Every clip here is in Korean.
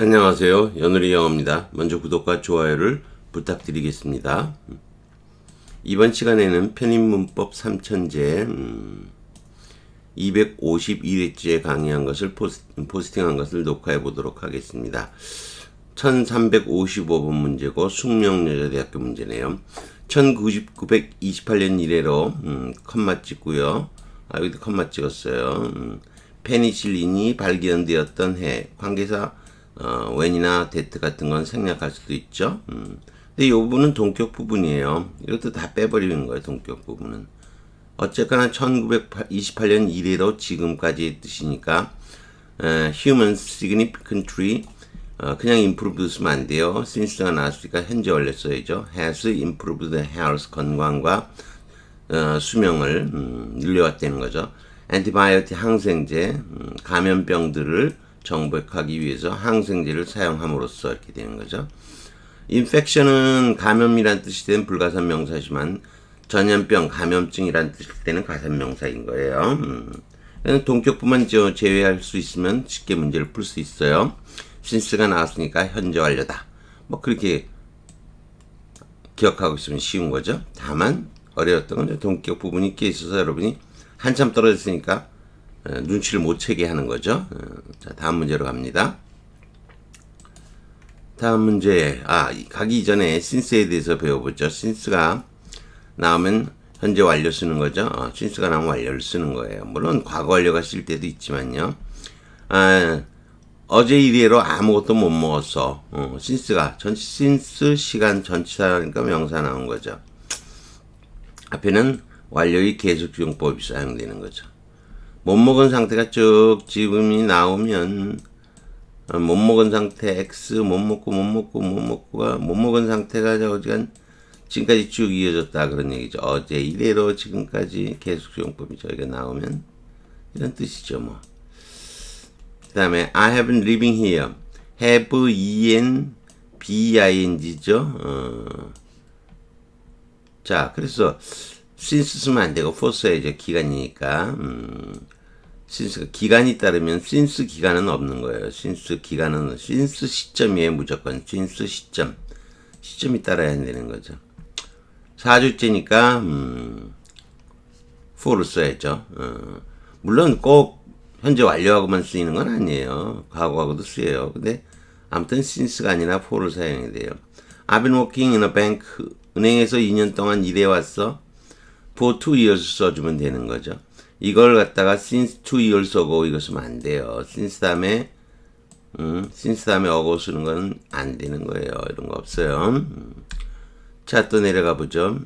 안녕하세요. 연우리 영어입니다. 먼저 구독과 좋아요를 부탁드리겠습니다. 이번 시간에는 편입문법 3000제 251회째 강의한 것을 포스팅한 것을 녹화해 보도록 하겠습니다. 1355번 문제고 숙명여자대학교 문제네요. 1928년 이래로 컴마 찍고요. 여기도 컴마 찍었어요. 페니실린이 발견되었던 해, 관계사 when이나 that 같은 건 생략할 수도 있죠. 근데 이 부분은 동격 부분이에요. 이것도 다 빼버리는 거예요, 동격 부분은. 어쨌거나 1928년 이래로 지금까지의 뜻이니까 human significantly 그냥 improved 쓰면 안 돼요. since가 나왔으니까 현재 원래 써야죠. has improved health, 건강과 수명을 늘려왔다는 거죠. antibiotic, 항생제, 감염병들을 정복하기 위해서 항생제를 사용함으로써 이렇게 되는 거죠. infection은 감염이란 뜻이 된 불가산 명사지만 전염병, 감염증이란 뜻일 때는 가산 명사인 거예요. 동격부만 제외할 수 있으면 쉽게 문제를 풀 수 있어요. since가 나왔으니까 현재 완료다. 뭐 그렇게 기억하고 있으면 쉬운 거죠. 다만 어려웠던 건 동격 부분이 끼어 있어서 여러분이 한참 떨어졌으니까 눈치를 못 채게 하는 거죠. 자, 다음 문제로 갑니다. 다음 문제, 가기 전에 since에 대해서 배워보죠. since가 나오면 현재 완료 쓰는 거죠. since가 나오면 완료를 쓰는 거예요. 물론 과거 완료가 쓸 때도 있지만요. 어제 이래로 아무것도 못 먹었어. since가 since 시간 전치사니까 명사 나온 거죠. 앞에는 완료의 계속용법이 사용되는 거죠. 못 먹은 상태가 쭉 지금이 나오면 못 먹은 상태 X 못 먹고가 못 먹은 상태가 어지간 지금까지 쭉 이어졌다 그런 얘기죠. 어제 이래로 지금까지 계속용법이 저희가 나오면 이런 뜻이죠. 뭐. 그 다음에 I have been living here. have en bing죠. 자, 그래서 since 쓰면 안 되고 for 써야죠. 기간이니까. since가 기간이 따르면 since 기간은 없는 거예요. since 기간은 since 시점이에요. 무조건 since 시점이 따라야 되는 거죠. 4주째니까 for를 써야죠. 물론 꼭 현재 완료하고만 쓰이는 건 아니에요. 과거하고도 쓰여요. 근데 아무튼 since가 아니라 for를 사용해야 돼요. I've been working in a bank. 은행에서 2년 동안 일해왔어. for 2 years 써주면 되는 거죠. 이걸 갖다가 since 2 years ago 이거 쓰면 안 돼요. since 다음에 어고 쓰는 건 안 되는 거예요. 이런 거 없어요. 자, 또 내려가 보죠.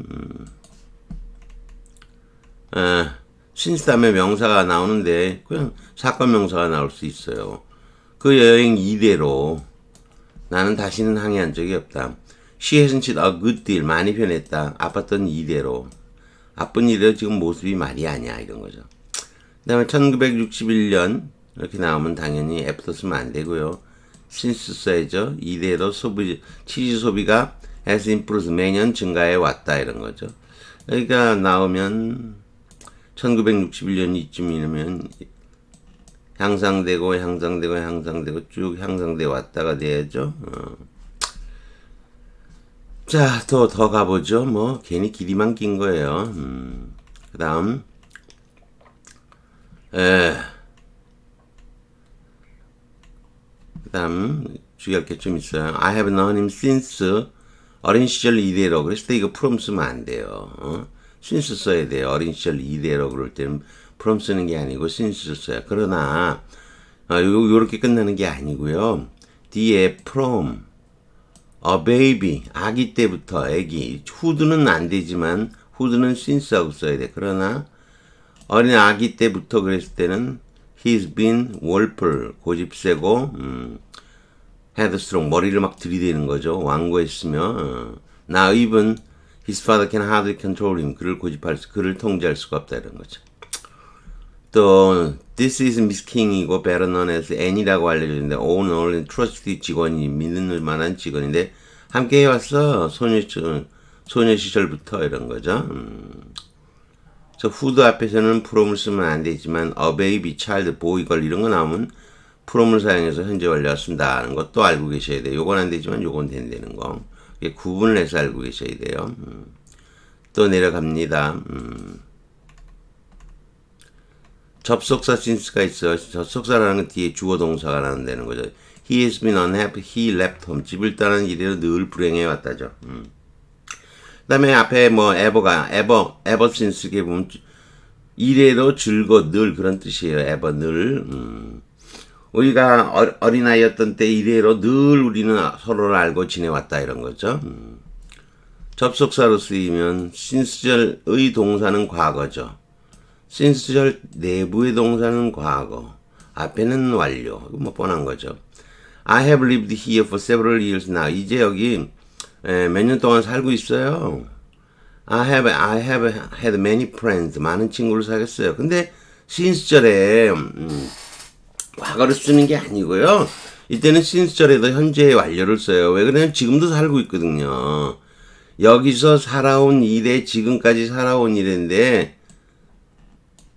since 다음에 명사가 나오는데 그냥 사건 명사가 나올 수 있어요. 그 여행 이대로 나는 다시는 항해한 적이 없다. She hasn't changed a good deal. 많이 변했다. 아팠던 이대로. 아픈 이래로 지금 모습이 말이 아니야. 이런 거죠. 그 다음에 1961년 이렇게 나오면 당연히 after 쓰면 안 되고요. since 써야죠. 이대로 치즈 소비가 has improved 매년 증가해 왔다. 이런 거죠. 그러니까 나오면 1961년 이쯤이면 향상되고 쭉 향상돼 왔다가 돼야죠. 자, 더 가보죠. 뭐, 괜히 길이만 긴 거예요. 그 다음, 주의할 게 좀 있어요. I have known him since, 어린 시절 이대로. 그랬을 때 이거 from 쓰면 안 돼요. since 써야 돼요. 어린 시절 이대로 그럴 때는 from 쓰는 게 아니고 since 써요. 그러나, 요렇게 끝나는 게 아니고요. 뒤에 from, baby, 아기 때부터, 애기. who는 안 되지만, who는 since하고 써야 돼. 그러나, 어린 아기 때부터 그랬을 때는, he's been willful, 고집세고, headstrong, 머리를 막 들이대는 거죠. 완고했으며, now even his father can hardly control him. 그를 통제할 수가 없다. 이런 거죠. 또 this is Miss King이고 better known as Annie라고 알려주는데 오늘 트러스티 직원이 믿을 만한 직원인데 함께 해왔어. 소녀 시절부터 이런 거죠. 저 후드 앞에서는 from을 쓰면 안 되지만 a baby, child, boy, girl 이런 거 나오면 from을 사용해서 현재 완료가 쓴다는 것도 알고 계셔야 돼요. 요건 안 되지만 요건 된다는 거. 이게 구분을 해서 알고 계셔야 돼요. 또 내려갑니다. 접속사 since가 있어요. 접속사라는 건 뒤에 주어 동사가 나온다는 거죠. He has been unhappy. He left home. 집을 떠나는 이래로 늘 불행해 왔다죠. 그 다음에 앞에 뭐 ever since 이게 보면 이래로 늘 그런 뜻이에요. ever 늘. 우리가 어린아이였던 때 이래로 늘 우리는 서로를 알고 지내왔다 이런 거죠. 접속사로 쓰이면 since절의 동사는 과거죠. since절 내부의 동사는 과거. 앞에는 완료. 이거 뭐 뻔한 거죠. I have lived here for several years now. 이제 여기 몇 년 동안 살고 있어요. I have had many friends. 많은 친구를 사귀었어요. 근데 since절에 과거를 쓰는 게 아니고요. 이때는 since절에도 현재의 완료를 써요. 왜 그러냐면 지금도 살고 있거든요. 여기서 살아온 일에 지금까지 살아온 일인데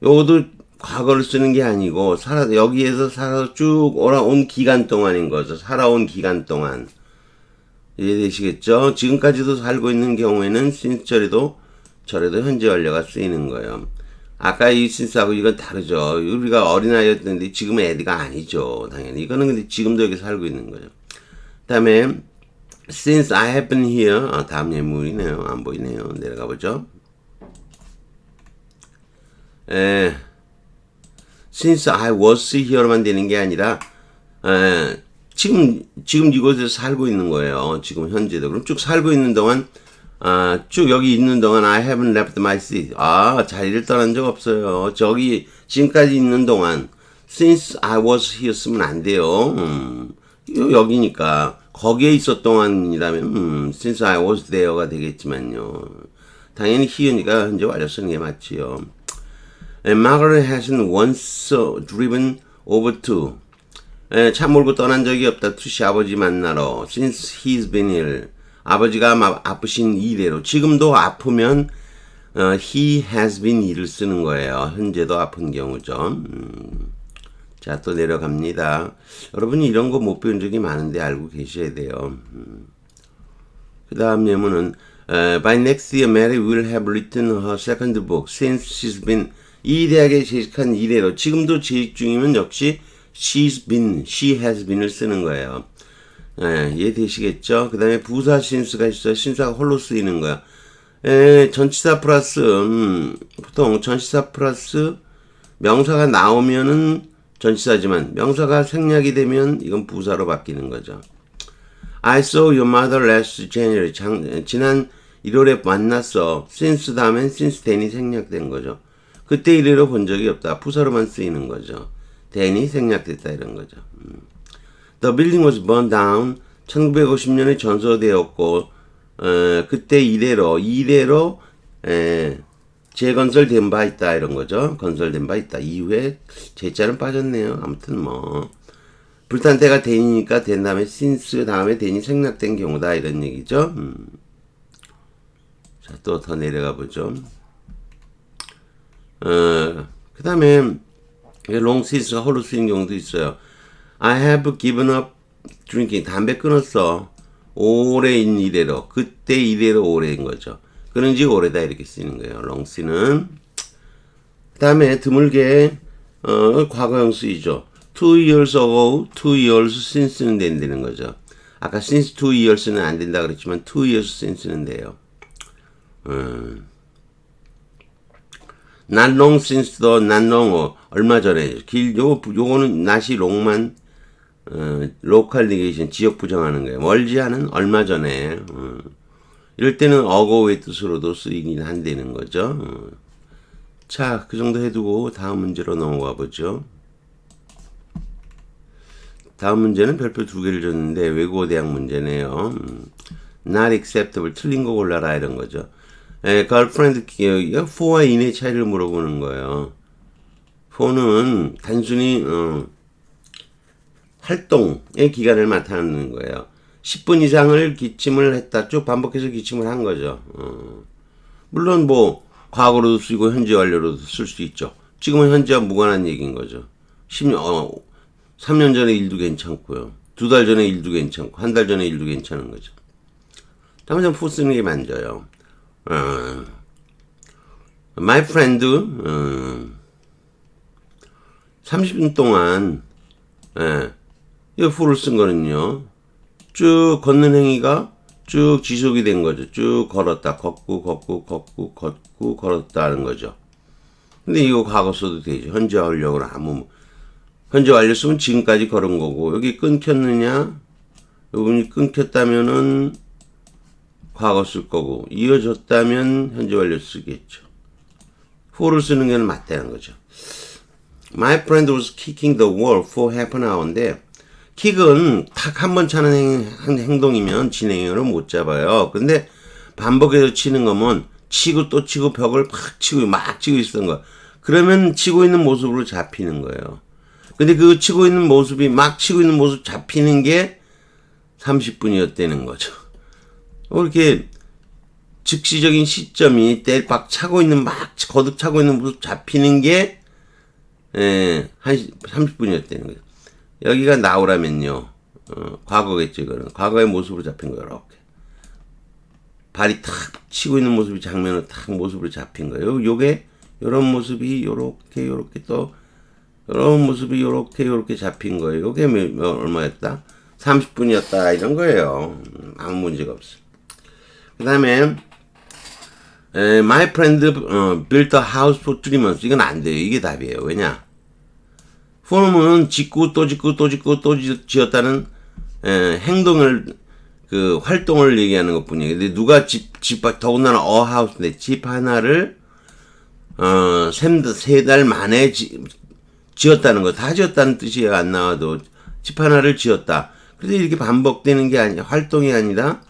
요것도 과거를 쓰는 게 아니고 여기에서 살아서 쭉 온 기간 동안인 거죠. 살아온 기간 동안. 이해되시겠죠? 지금까지도 살고 있는 경우에는 since절에도 절에도 현재 완료가 쓰이는 거예요. 아까 이 since하고 이건 다르죠. 우리가 어린아이였는데 지금은 애가 아니죠. 당연히. 이거는 근데 지금도 여기 살고 있는 거죠. 그 다음에 since I have been here. 다음 예문이네요. 안 보이네요. 내려가 보죠. since I was here만 되는 게 아니라 지금 이곳에서 살고 있는 거예요. 지금 현재도. 그럼 쭉 살고 있는 동안 쭉 여기 있는 동안 I haven't left my seat. 자리를 떠난 적 없어요. 저기 지금까지 있는 동안 since I was here 쓰면 안 돼요. 여기니까 거기에 있었 동안이라면 since I was there가 되겠지만요. 당연히 here니까 현재 완료 쓰는 게 맞지요. Margaret hasn't once driven over to. 차 몰고 떠난 적이 없다. 투시 아버지 만나러. Since he's been ill. 아버지가 아프신 이래로. 지금도 아프면 he has been ill을 쓰는 거예요. 현재도 아픈 경우죠. 자, 또 내려갑니다. 여러분이 이런 거 못 배운 적이 많은데 알고 계셔야 돼요. 그 다음 예문은 By next year, Mary will have written her second book. Since she's been 이 대학에 재직한 이래로. 지금도 재직 중이면 역시 she has been을 쓰는 거예요. 이해되시겠죠? 그 다음에 부사 since가 있어요. since가 홀로 쓰이는 거야. 전치사 플러스 보통 전치사 플러스 명사가 나오면은 전치사지만 명사가 생략이 되면 이건 부사로 바뀌는 거죠. I saw your mother last January. 지난 1월에 만났어. since 다음엔 since then이 생략된 거죠. 그때 이래로 본 적이 없다. 부사로만 쓰이는 거죠. then이 생략됐다 이런 거죠. The building was burned down. 1950년에 전소되었고 그때 이래로 재건설된 바 있다 이런 거죠. 건설된 바 있다. 이후에 제자는 빠졌네요. 아무튼 뭐 불탄 때가 then이니까 된 다음에 since 다음에 then이 생략된 경우다 이런 얘기죠. 자, 또 더 내려가 보죠. 그 다음에 long since가 홀로 쓰이는 경우도 있어요. I have given up drinking. 담배 끊었어. 올해인 이래로. 그때 이래로 올해인 거죠. 그런지 올해다 이렇게 쓰이는 거예요. long since는. 그 다음에 드물게 과거형 쓰이죠. 2 years ago, 2 years since는 된다는 거죠. 아까 since 2 years는 안 된다 그랬지만 2 years since는 돼요. Not long since도 not long 얼마 전에 요거는 not이 long만 local negation 지역 부정하는 거예요. 멀지 않은 얼마 전에 이럴 때는 ago의 뜻으로도 쓰이긴 한다는 거죠. 자, 그 정도 해두고 다음 문제로 넘어가 보죠. 다음 문제는 별표 2개를 줬는데 외국어 대학 문제네요. Not acceptable 틀린 거 골라라 이런 거죠. girlfriend for와 in의 차이를 물어보는 거예요. for는 단순히 활동의 기간을 나타내는 거예요. 10분 이상을 기침을 했다. 쭉 반복해서 기침을 한 거죠. 물론 뭐 과거로도 쓰이고 현재 완료로도 쓸 수 있죠. 지금은 현재와 무관한 얘기인 거죠. 3년 전에 일도 괜찮고요. 2달 전에 일도 괜찮고, 1달 전에 일도 괜찮은 거죠. 당장 for 쓰는 게 맞아요. My friend, 30분 동안, 이 for를 쓴 거는요, 쭉 걷는 행위가 쭉 지속이 된 거죠. 쭉 걸었다, 걷고, 걸었다 하는 거죠. 근데 이거 과거 써도 되죠. 현재 완료는 현재 완료 쓰면 지금까지 걸은 거고, 여기 끊겼느냐? 여기 끊겼다면은 과거 쓸 거고, 이어졌다면 현재 완료 쓰겠죠. for를 쓰는 게 맞다는 거죠. My friend was kicking the wall for half an hour인데, 킥은 탁 한 번 차는 행동이면 진행형을 못 잡아요. 근데 반복해서 치는 거면 치고 또 치고 벽을 팍 치고 막 치고 있었던 거. 그러면 치고 있는 모습으로 잡히는 거예요. 근데 그 치고 있는 모습이 막 치고 있는 모습 잡히는 게 30분이었다는 거죠. 이렇게 즉시적인 시점이 막 차고 있는 막 거듭 차고 있는 모습 잡히는 게 한 30분이었다는 거죠. 여기가 나오라면요. 과거겠죠, 이거는. 과거의 모습으로 잡힌 거예요, 이렇게. 발이 탁 치고 있는 모습이 장면으로 탁 모습으로 잡힌 거예요. 요게, 요런 모습이 요렇게 또, 요런 모습이 요렇게 잡힌 거예요. 요게 얼마였다? 30분이었다, 이런 거예요. 아무 문제가 없어. 그 다음에, my friend built a house for 3 months. 이건 안 돼요. 이게 답이에요. 왜냐? form은 짓고 또 지었다는 행동을 그 활동을 얘기하는 것뿐이에요. 근데 누가 더군다나 a house인데 집 하나를 3달 만에 지었다는 거. 다 지었다는 뜻이 안 나와도 집 하나를 지었다. 그런데 이렇게 반복되는 게 아니라 활동이 아니라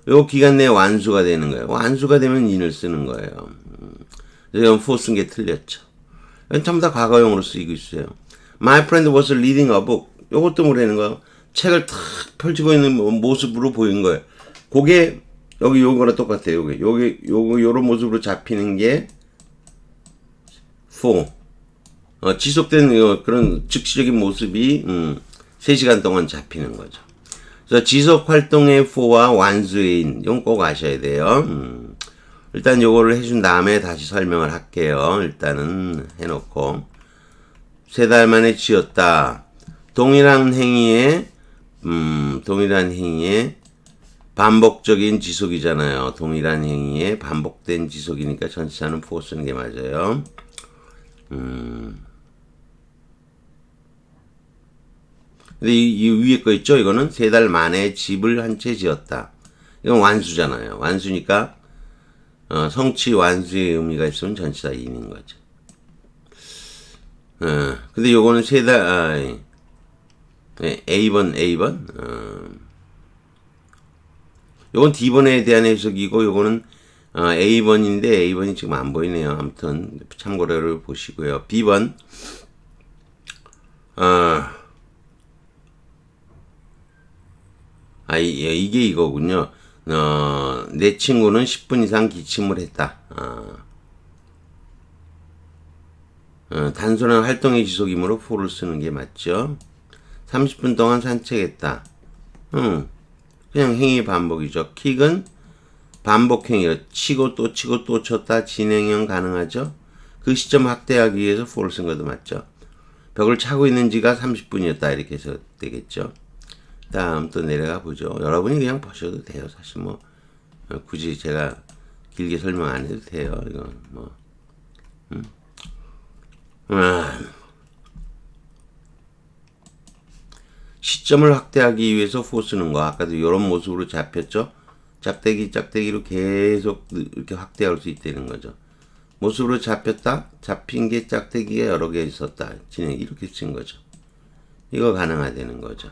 요 기간 내에 완수가 되는 거예요. 완수가 되면 in을 쓰는 거예요. 이건 for 쓴 게 틀렸죠. 전부 다 과거형으로 쓰이고 있어요. My friend was reading a book. 요것도 뭐라는 거야? 책을 탁 펼치고 있는 모습으로 보인 거예요. 그게 여기 요거랑 똑같아요. 요런 모습으로 잡히는 게 for. 지속된 그런 즉시적인 모습이 3시간 동안 잡히는 거죠. 그래서 지속 활동의 for와 완수의 in. 이건 꼭 아셔야 돼요. 일단 요거를 해준 다음에 다시 설명을 할게요. 일단은 해놓고 3달 만에 지었다. 동일한 행위에 반복적인 지속이잖아요. 동일한 행위에 반복된 지속이니까 전치사는 for 쓰는 게 맞아요. 근데 이 위에 거 있죠? 이거는 3달 만에 집을 한 채 지었다. 이건 완수잖아요. 완수니까 성취 완수의 의미가 있으면 전치사 in인 거죠. 근데 요거는 A번. 요건 D번에 대한 해석이고, 요거는, A번인데, A번이 지금 안 보이네요. 아무튼, 참고를 보시고요. B번. 이게 이거군요. 내 친구는 10분 이상 기침을 했다. 단순한 활동의 지속이므로 for를 쓰는 게 맞죠. 30분 동안 산책했다. 그냥 행위 반복이죠. 킥은 반복행위로 치고 또 쳤다. 진행형 가능하죠. 그 시점 확대하기 위해서 for를 쓴 것도 맞죠. 벽을 차고 있는 지가 30분이었다. 이렇게 해서 되겠죠. 다음 또 내려가 보죠. 여러분이 그냥 보셔도 돼요. 사실 뭐 굳이 제가 길게 설명 안 해도 돼요. 이건 뭐 시점을 확대하기 위해서 for 쓰는 거. 아까도 이런 모습으로 잡혔죠. 짝대기로 계속 이렇게 확대할 수 있다는 거죠. 모습으로 잡혔다. 잡힌 게 짝대기가 여러 개 있었다. 진행 이렇게 쓴 거죠. 이거 가능하다는 거죠.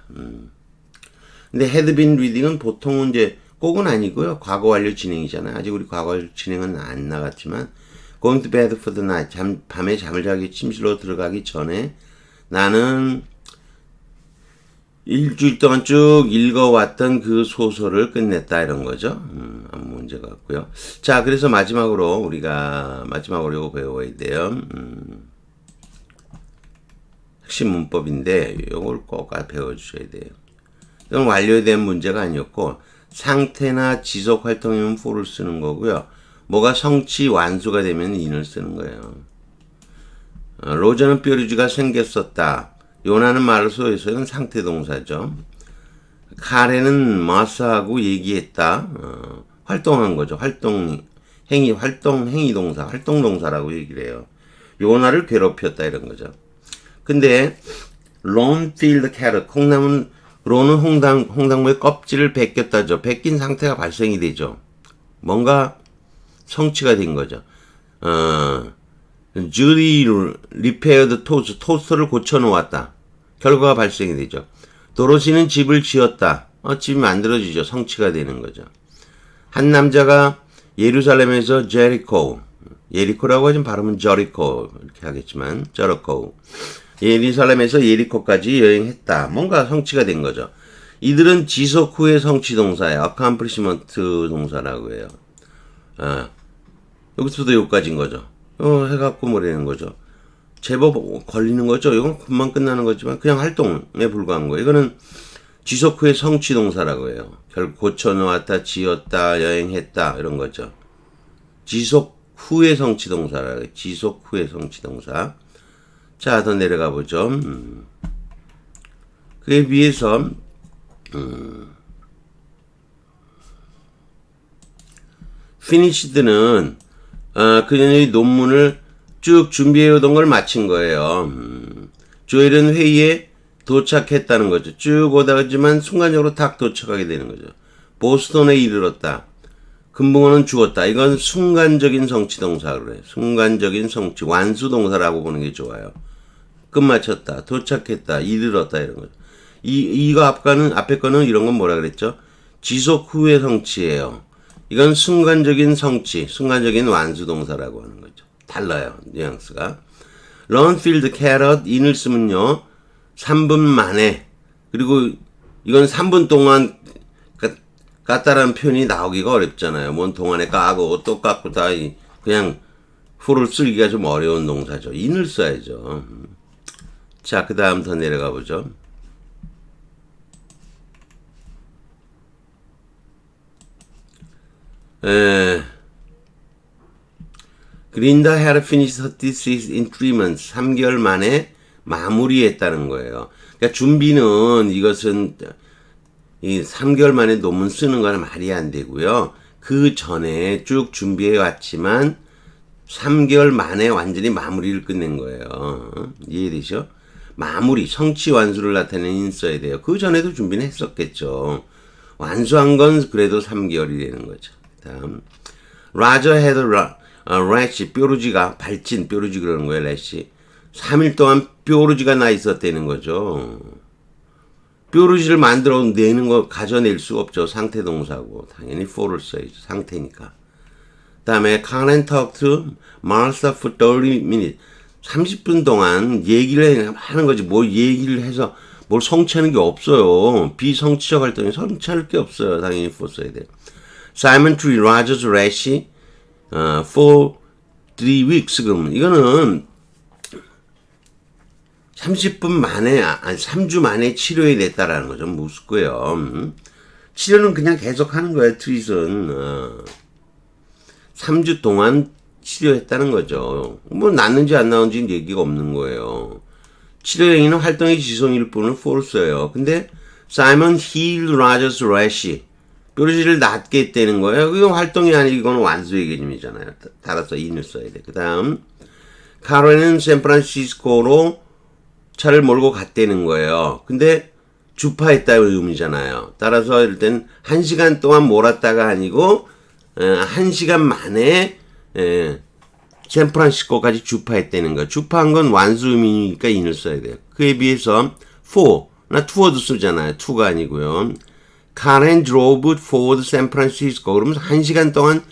근데 had been reading은 보통은 이제 꼭은 아니고요. 과거 완료 진행이잖아요. 아직 우리 과거 완료 진행은 안 나갔지만 going to bed for the night. 밤에 잠을 자기 침실로 들어가기 전에 나는 일주일 동안 쭉 읽어왔던 그 소설을 끝냈다 이런 거죠. 아무 문제가 없고요. 자, 그래서 마지막으로 이거 배워야 돼요. 핵심 문법인데 이걸 꼭 배워주셔야 돼요. 이건 완료에 대한 문제가 아니었고 상태나 지속 활동이면 for를 쓰는 거고요. 뭐가 성취 완수가 되면 in을 쓰는 거예요. 로저는 뾰루지가 생겼었다. 요나는 말소에서는 상태 동사죠. 카레는 마스하고 얘기했다. 활동한 거죠. 활동 행위 동사, 활동 동사라고 얘기를 해요. 요나를 괴롭혔다 이런 거죠. 근데 론 필드 캐럿 로는 홍당무의 껍질을 벗겼다죠. 벗긴 상태가 발생이 되죠. 뭔가 성취가 된 거죠. 주리 리페어드 토스터를 고쳐놓았다. 결과가 발생이 되죠. 도로시는 집을 지었다. 집이 만들어지죠. 성취가 되는 거죠. 한 남자가 예루살렘에서 예리코라고 하지만 발음은 저리코 이렇게 하겠지만 저리코 예루살렘에서 예리코까지 여행했다. 뭔가 성취가 된 거죠. 이들은 지속 후의 성취 동사예요. accomplishment 동사라고 해요. 여기서도 여기까지인 거죠. 해갖고 뭐라는 거죠. 제법 걸리는 거죠. 이건 금방 끝나는 거지만 그냥 활동에 불과한 거예요. 이거는 지속 후의 성취 동사라고 해요. 결국 고쳐놓았다, 지었다, 여행했다 이런 거죠. 지속 후의 성취 동사라고 해요. 지속 후의 성취 동사. 자, 더 내려가 보죠. 그에 비해서 finished는 그녀의 논문을 쭉 준비해오던 걸 마친 거예요. 조엘은 회의에 도착했다는 거죠. 쭉 오다가지만 순간적으로 딱 도착하게 되는 거죠. 보스턴에 이르렀다. 금붕어는 죽었다. 이건 순간적인 성취 동사라고 그래요. 순간적인 성취, 완수 동사라고 보는 게 좋아요. 끝마쳤다, 도착했다, 이르렀다 이런 거죠. 이거 앞에 거는 이런 건 뭐라 그랬죠? 지속 후의 성취예요. 이건 순간적인 성취, 순간적인 완수 동사라고 하는 거죠. 달라요, 뉘앙스가. run, field, carrot, in을 쓰면요, 3분 만에, 그리고 이건 3분 동안 깠다라는 표현이 나오기가 어렵잖아요. 뭔 동안에 까고 또 깎고 다 그냥 for를 쓰기가 좀 어려운 동사죠. in을 써야죠. 자, 그 다음 더 내려가 보죠. Glinda had finished her thesis in 3 months. 3개월 만에 마무리했다는 거예요. 그러니까 준비는 이것은 이 3개월 만에 논문 쓰는 건 말이 안 되고요. 그 전에 쭉 준비해 왔지만 3개월 만에 완전히 마무리를 끝낸 거예요. 이해되죠? 마무리, 성취 완수를 나타내는 인 써야 돼요. 그 전에도 준비는 했었겠죠. 완수한 건 그래도 3개월이 되는 거죠. 다음, Roger had rash, 뾰루지가 발진, 뾰루지 그러는 거예요. rash. 3일 동안 뾰루지가 나 있었다는 거죠. 뾰루지를 만들어 내는 거 가져낼 수가 없죠. 상태 동사고 당연히 for를 써야죠. 상태니까. 다음에 Karen talked to Martha for 30 minutes. 30분 동안 얘기를 하는 거지. 뭐 얘기를 해서 뭘 성취하는 게 없어요. 비성취적 활동이 성취할 게 없어요. 당연히 for 써야 돼요. Simon treated Roger's rash for 3 weeks. 그러면 이거는 30분 만에, 아니 3주 만에 치료해 냈다라는 거죠. 무섭고요. 치료는 그냥 계속 하는 거예요. 트윗은 3주 동안 치료했다는 거죠. 뭐 낫는지 안 나오는지 얘기가 없는 거예요. 치료 행위는 활동의 지속일 뿐을 force예요. 근데 Simon healed Roger's rash. 뾰루지를 낫게 했다는 거예요. 이건 활동이 아니고 이건 완수의 개념이잖아요. 따라서 in을 써야 돼. 그 다음, 카렌은 샌프란시스코로 차를 몰고 갔다는 거예요. 근데 주파했다는 의미잖아요. 따라서 일단 1시간 동안 몰았다가 아니고 1시간 만에 샌프란시스코까지 주파했다는 거예요. 주파한 건 완수 의미니까 in을 써야 돼요. 그에 비해서 for나 towards 쓰잖아요. to가 아니고요. Karen drove toward San Francisco. 그러면서 1시간 동안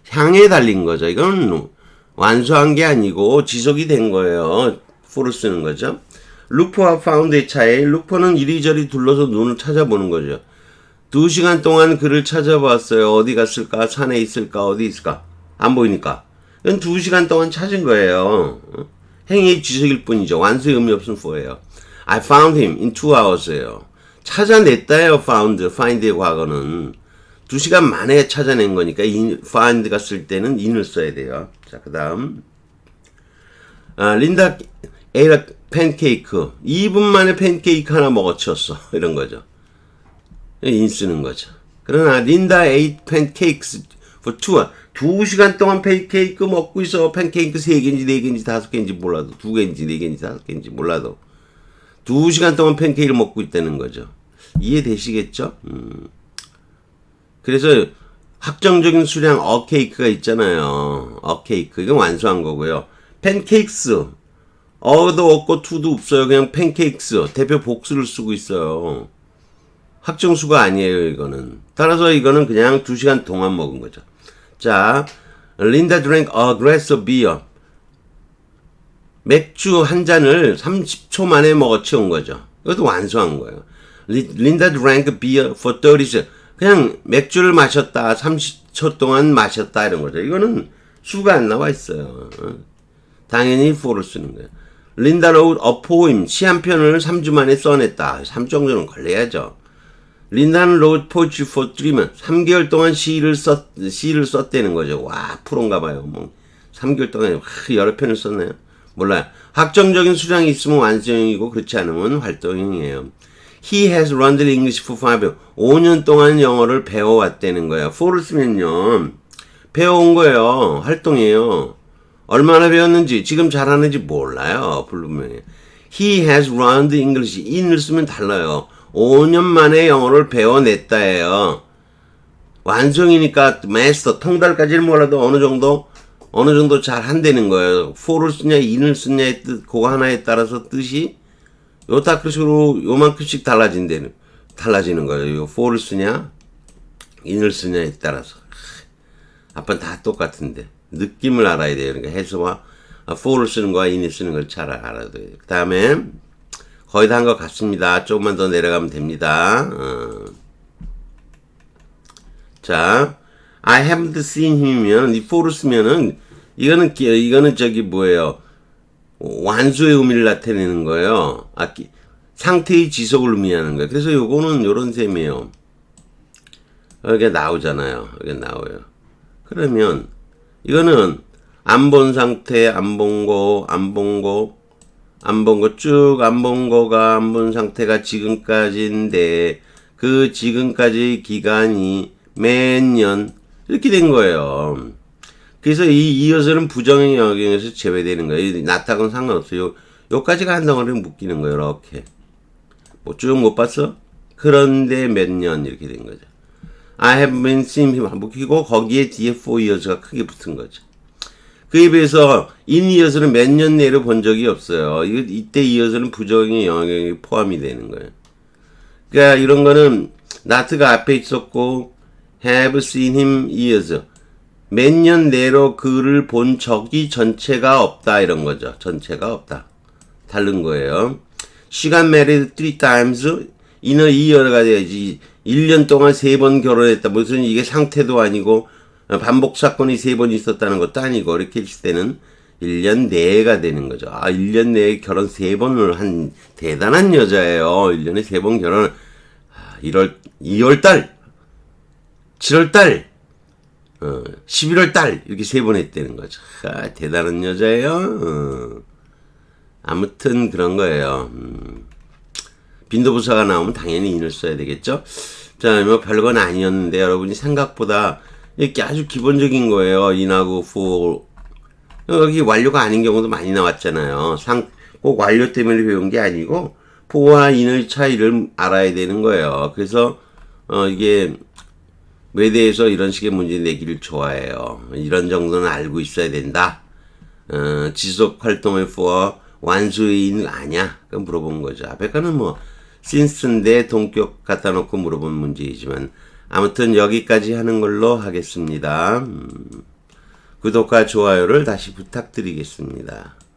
향해 달린 거죠. 이건 완수한 게 아니고 지속이 된 거예요. for를 쓰는 거죠. 루퍼와 파운드의 차이, 루퍼는 이리저리 둘러서 눈을 찾아보는 거죠. 2시간 동안 그를 찾아봤어요. 어디 갔을까? 산에 있을까? 어디 있을까? 안 보이니까. 이건 2시간 동안 찾은 거예요. 행위의 지속일 뿐이죠. 완수의 의미 없으면 for예요. I found him in 2hours예요. 찾아냈다예요. find의 과거는 2시간 만에 찾아낸 거니까 find가 쓸 때는 in을 써야 돼요. 자, 그 다음 린다 ate a pancake. 2분 만에 팬케이크 하나 먹어치웠어. 이런 거죠. in 쓰는 거죠. 그러나 린다 ate pancakes for 2hours. 2시간 동안 팬케이크 먹고 있어. 팬케이크 3개인지 4개인지 5개인지 몰라도 2개인지 4개인지 5개인지 몰라도 2시간 동안 팬케이크를 먹고 있다는 거죠. 이해되시겠죠? 그래서 확정적인 수량 케이크가 있잖아요. 케이크 이건 완수한 거고요. 팬케이크스 어도 없고 투도 없어요. 그냥 팬케이크스 대표 복수를 쓰고 있어요. 확정수가 아니에요. 이거는. 따라서 이거는 그냥 2시간 동안 먹은 거죠. 자, 린다 drank a glass of beer. 맥주 한 잔을 30초 만에 먹어치운 거죠. 이것도 완수한 거예요. 린다 drank beer for 30 seconds. 그냥 맥주를 마셨다. 30초 동안 마셨다. 이런 거죠. 이거는 수가 안 나와 있어요. 당연히 for를 쓰는 거예요. 린다 wrote a poem. 시 한 편을 3주 만에 써냈다. 3주 정도는 걸려야죠. 린다는 wrote poetry for 3 months. 3개월 동안 시를 썼다는 거죠. 와, 프로인가 봐요. 뭐 3개월 동안 여러 편을 썼나요? 몰라요. 확정적인 수량이 있으면 완성형이고 그렇지 않으면 활동형이에요. He has learned English for 5 years. 5년 동안 영어를 배워왔다는 거예요. for를 쓰면요. 배워온 거예요. 활동이에요. 얼마나 배웠는지 지금 잘하는지 몰라요. 불분명히. He has learned English. in을 쓰면 달라요. 5년 만에 영어를 배워냈다예요. 완성이니까 master 통달까지는 몰라도 어느 정도 잘 한다는 거예요. for를 쓰냐 in을 쓰냐의 뜻 그거 하나에 따라서 뜻이 요타크식으로 요만큼씩 달라지는 거예요. 요 for를 쓰냐 in을 쓰냐에 따라서. 아빠는 다 똑같은데 느낌을 알아야 돼요. 그러니까 해서와 for를 쓰는 거와 in을 쓰는 걸 잘 알아야 돼요. 그 다음에 거의 다 한 것 같습니다. 조금만 더 내려가면 됩니다. 자, I haven't seen him이면 이 for를 쓰면은 이거는 저기 뭐예요? 완수의 의미를 나타내는 거예요. 상태의 지속을 의미하는 거예요. 그래서 요거는 요런 셈이에요. 여기 나오잖아요. 여기 나와요. 그러면 이거는 안 본 상태, 안 본 거 쭉 안 본 거가 안 본 상태가 지금까지인데 그 지금까지 기간이 몇 년 이렇게 된 거예요. 그래서 이 이어서는 부정의 영역에서 제외되는 거예요. 나타건 상관없어요. 요까지가 한 덩어리를 묶이는 거예요. 이렇게 뭐 쭉 못 봤어? 그런데 몇 년 이렇게 된 거죠. I have been seeing him 묶이고 거기에 뒤에 for years가 크게 붙은 거죠. 그에 비해서 in years는 몇 년 내로 본 적이 없어요. 이때 이어서는 부정의 영역이 포함이 되는 거예요. 그러니까 이런 거는 not가 앞에 있었고 have seen him years 몇 년 내로 그를 본 적이 전체가 없다 이런 거죠. 전체가 없다. 다른 거예요. She got married 3 times. in a year가 돼야지. 1년 동안 3번 결혼했다. 무슨 이게 상태도 아니고 반복 사건이 3번 있었다는 것도 아니고 이렇게 했을 때는 1년 내가 되는 거죠. 1년 내에 결혼 3번을 한 대단한 여자예요. 1년에 3번 결혼 2월달 7월달 11월달 이렇게 3번 했다는 거죠. 대단한 여자예요. 아무튼 그런 거예요. 빈도부사가 나오면 당연히 인을 써야 되겠죠. 자, 뭐 별건 아니었는데 여러분이 생각보다 이렇게 아주 기본적인 거예요. in하고 for. 여기 완료가 아닌 경우도 많이 나왔잖아요. 꼭 완료 때문에 배운 게 아니고 for와 in의 차이를 알아야 되는 거예요. 그래서 이게 외대에서 이런 식의 문제 내기를 좋아해요. 이런 정도는 알고 있어야 된다. 지속 활동의 for 완수의 in 아냐? 그 물어본 거죠. 앞에 거는 뭐 since인데 동격 갖다 놓고 물어본 문제이지만 아무튼 여기까지 하는 걸로 하겠습니다. 구독과 좋아요를 다시 부탁드리겠습니다.